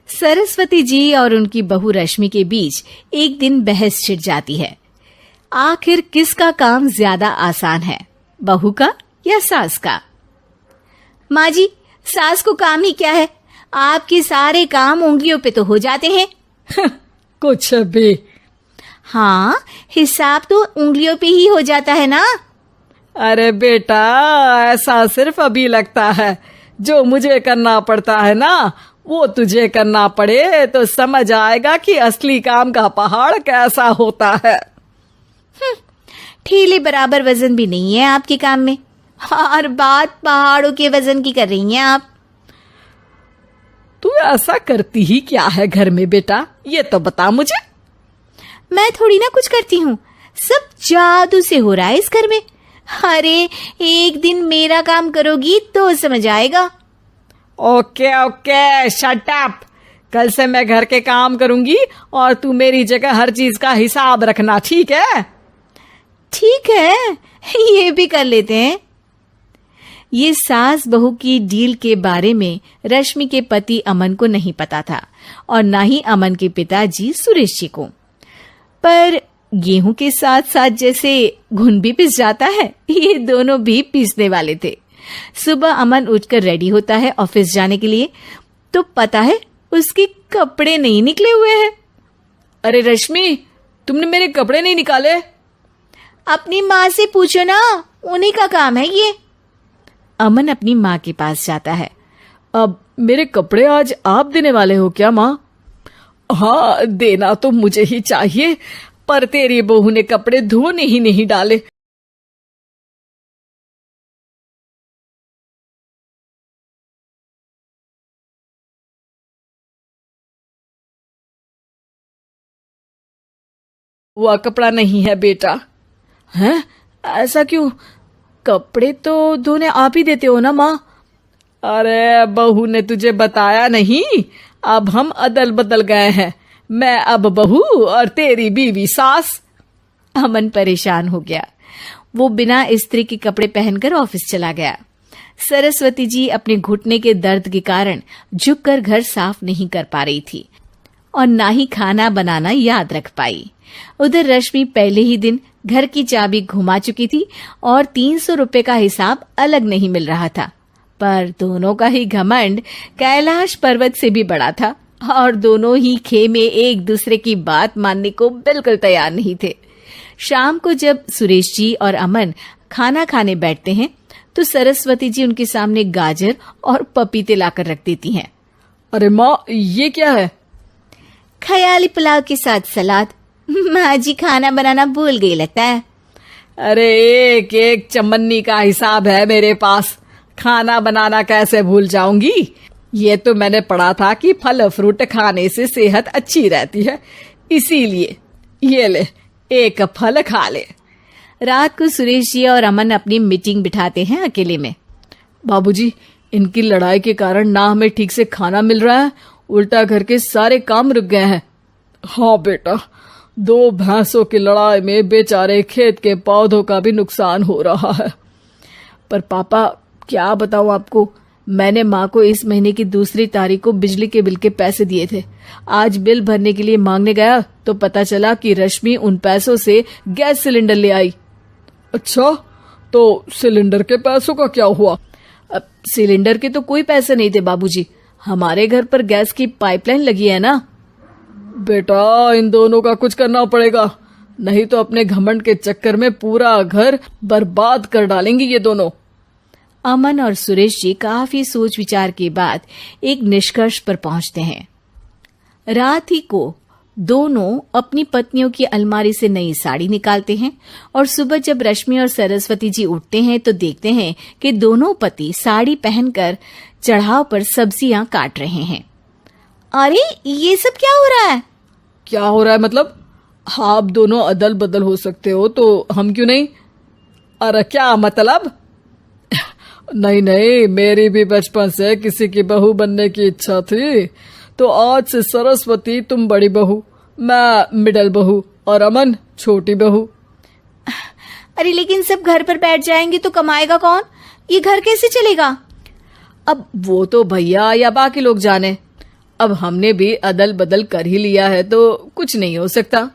सरस्वती जी और उनकी बहू रश्मि के बीच एक दिन बहस छिड़ जाती है। आखिर किसका काम ज्यादा आसान है, बहू का या सास का? माँ जी, सास को काम ही क्या है, आपके सारे काम उंगलियों पे तो हो जाते हैं। कुछ भी। हाँ, हिसाब तो उंगलियों पे ही हो जाता है ना। अरे बेटा, ऐसा सिर्फ अभी लगता है। जो मुझे करना पड़ता है ना, वो तुझे करना पड़े तो समझ आएगा कि असली काम का पहाड़ कैसा होता है। ठेले बराबर वजन भी नहीं है आपके काम में, और बात पहाड़ों के वजन की कर रही हैं आप। तू ऐसा करती ही क्या है घर में बेटा, ये तो बता मुझे। मैं थोड़ी ना कुछ करती हूँ, सब जादू से हो रहा है इस घर में। अरे एक दिन मेरा काम करोगी तो समझ आएगा। Okay okay, shut up. कल से मैं घर के काम करूंगी और तू मेरी जगह हर चीज का हिसाब रखना, ठीक है? ठीक है, ये भी कर लेते हैं। ये सास बहू की डील के बारे में रश्मि के पति अमन को नहीं पता था और ना ही अमन के पिताजी सुरेश जी को। पर गेहूं के साथ साथ जैसे घुन भी पिस जाता है, ये दोनों भी पीसने वाले थे। सुबह अमन उठकर रेडी होता है ऑफिस जाने के लिए, तो पता है उसके कपड़े नहीं निकले हुए हैं। अरे रश्मि, तुमने मेरे कपड़े नहीं निकाले? अपनी माँ से पूछो ना, उन्हीं का काम है ये। अमन अपनी माँ के पास जाता है। अब मेरे कपड़े आज आप देने वाले हो क्या माँ? हाँ, देना तो मुझे ही चाहिए, पर तेरी बहू ने कपड़े धोने ही नहीं डाले। वह कपड़ा नहीं है बेटा। हैं? ऐसा क्यों? कपड़े तो धोने आप ही देते हो ना माँ? अरे बहू ने तुझे बताया नहीं, अब हम अदल बदल गए हैं। मैं अब बहू और तेरी बीवी सास। अमन परेशान हो गया। वो बिना इस्त्री के कपड़े पहनकर ऑफिस चला गया। सरस्वती जी अपने घुटने के दर्द के कारण झुककर घर साफ नहीं कर पा रही थी और ना ही खाना बनाना याद रख पाई। उधर रश्मि पहले ही दिन घर की चाबी घुमा चुकी थी और 300 रुपए का हिसाब अलग नहीं मिल रहा था। पर दोनों का ही घमंड कैलाश पर्वत से भी बड़ा था और दोनों ही खेमे एक दूसरे की बात मानने को बिल्कुल तैयार नहीं थे। शाम को जब सुरेश जी और अमन खाना खाने बैठते हैं तो सरस्वती जी उनके सामने गाजर और पपीते लाकर रख देती हैं। अरे माँ, ये क्या है? ख्याली पुलाव के साथ सलाद। माँ जी खाना बनाना भूल गई लगता है। अरे एक एक चमन्नी का हिसाब है मेरे पास, खाना बनाना कैसे भूल जाऊंगी? ये तो मैंने पढ़ा था कि फल फ्रूट खाने से सेहत अच्छी रहती है, इसीलिए ये ले, एक फल खा ले। रात को सुरेश जी और अमन अपनी मीटिंग बिठाते हैं अकेले में। बाबूजी, इनकी लड़ाई के कारण ना हमें ठीक से खाना मिल रहा है, उल्टा घर के सारे काम रुक गए हैं। हाँ बेटा, 2 भैंसों की लड़ाई में बेचारे खेत के पौधों का भी नुकसान हो रहा है। पर पापा, क्या बताऊं आपको, मैंने माँ को इस महीने की 2 तारीख को बिजली के बिल के पैसे दिए थे। आज बिल भरने के लिए मांगने गया तो पता चला कि रश्मि उन पैसों से गैस सिलेंडर ले आई। अच्छा, तो सिलेंडर के पैसों का क्या हुआ? अब सिलेंडर के तो कोई पैसे नहीं थे बाबूजी, हमारे घर पर गैस की पाइपलाइन लगी है ना। बेटा, इन दोनों का कुछ करना पड़ेगा, नहीं तो अपने घमंड के चक्कर में पूरा घर बर्बाद कर डालेंगी ये दोनों। अमन और सुरेश जी काफी सोच विचार के बाद एक निष्कर्ष पर पहुंचते हैं। रात ही को दोनों अपनी पत्नियों की अलमारी से नई साड़ी निकालते हैं और सुबह जब रश्मि और सरस्वती जी उठते हैं तो देखते हैं कि दोनों पति साड़ी पहनकर चढ़ाव पर सब्जियां काट रहे हैं। अरे ये सब क्या हो रहा है? क्या हो रहा है मतलब? आप दोनों अदल बदल हो सकते हो तो हम क्यों नहीं? अरे क्या मतलब? नहीं नहीं, मेरी भी बचपन से किसी की बहू बनने की इच्छा थी, तो आज से सरस्वती तुम बड़ी बहू, मैं मिडल बहू और अमन छोटी बहू। अरे लेकिन सब घर पर बैठ जाएंगे तो कमाएगा कौन? ये घर कैसे चलेगा? अब वो तो भैया या बाकी लोग जाने। अब हमने भी अदल बदल कर ही लिया है तो कुछ नहीं हो सकता।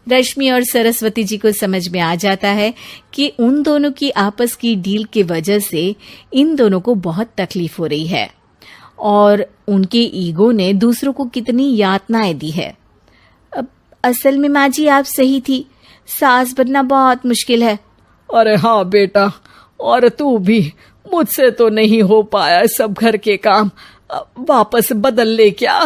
रश्मि और सरस्वती जी को समझ में आ जाता है कि उन दोनों की आपस की डील की वजह से इन दोनों को बहुत तकलीफ हो रही है और उनके ईगो ने दूसरों को कितनी यातनाएं दी है। अब असल में माँ जी आप सही थी, सास बनना बहुत मुश्किल है। अरे हाँ बेटा, और तू भी, मुझसे तो नहीं हो पाया सब घर के काम, वापस बदल ले क्या?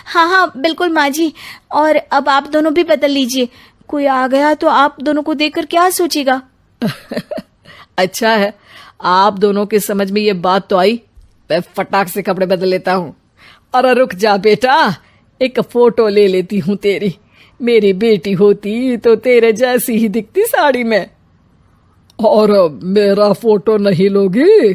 हाँ हाँ बिल्कुल माँ जी, और अब आप दोनों भी बदल लीजिए। कोई आ गया तो आप दोनों को देखकर क्या सोचेगा? अच्छा है, आप दोनों के समझ में ये बात तो आई। मैं फटाक से कपड़े बदल लेता हूँ। अरे रुक जा बेटा, एक फोटो ले लेती हूँ तेरी। मेरी बेटी होती तो तेरे जैसी ही दिखती साड़ी में। और मेरा फोटो नहीं लोगी?